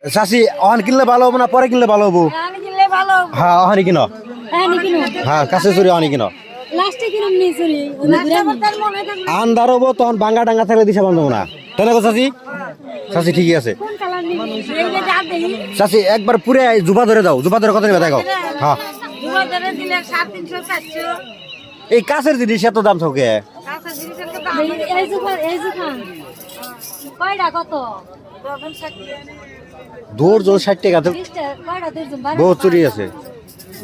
চাচি অহন কিনলে ভালো হবো না পরে কিনলে ভালো হবো? হ্যাঁ অহনি কিনো। হ্যাঁ কাছে চুরি অহনি কিনো। আন্দার হবো তখন বাঙ্গা ডাঙ্গা থাকলে দিশা বন্ধ না তাই না গো চাচি? চাচি ঠিকই আছে চাচি একবার পুরে জুবা ধরে দাও। জুবা ধরে কত নেবে দেখো। হ্যাঁ এই কাছের জিনিস এত দাম থাকে? দর্জন 60 টাকা তো বহুত চুরি আছে।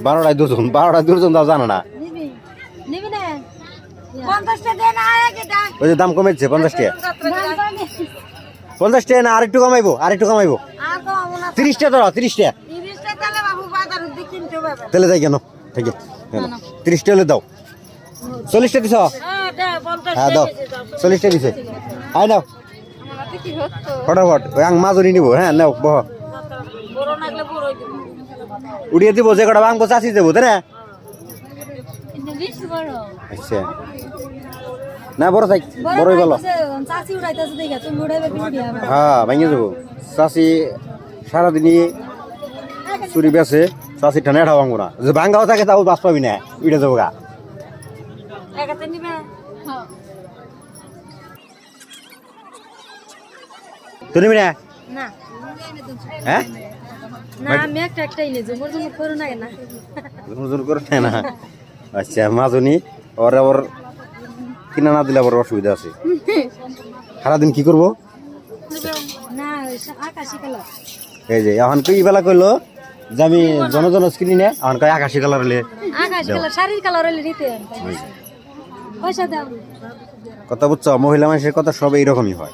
12টায় দর্জন 12টায় দর্জন দাও জানো না? ওই যে দাম কমেছে 50 টাকা। 50 টাকা না আরেকটু কমাইবো আরেকটু কমাইবো 30 টাকা ধরো 30 টাকা তাহলে যাই কেন ঠিক আছে 30 টাকা দাও। 40 টাকা দিছ? হ্যাঁ দাও 40 টাকা দিছে। আয় নাও ফটাফট ওই আং মাজনি নিব। হ্যাঁ নাও বহ উড়িয়ে দিব যে কটা বাংবো চাষি দেবো তাই না? আচ্ছা না বড় থাক বড়ই ভালো। হ্যাঁ ভেঙে যাবো। চাষি সারাদিনই চুরি বেছে চাষি ঠান্ডা এটা ভাঙবো না। যে ভাঙ্গাও থাকে তাও বাস পাবি না উড়ে যাবো গা। তুই নিবি না? হ্যাঁ না আচ্ছা মাজনি ওর আবার কিনা না দিলে আবার অসুবিধা আছে। সারাদিন কি করবো? এই যে এখন কি বেলা করলো যে আমি জন স্ক্রিনে নে এখন কয় আকাশি কালার হলে কথা বুঝছো? মহিলা মানুষের কথা সব এইরকমই হয়।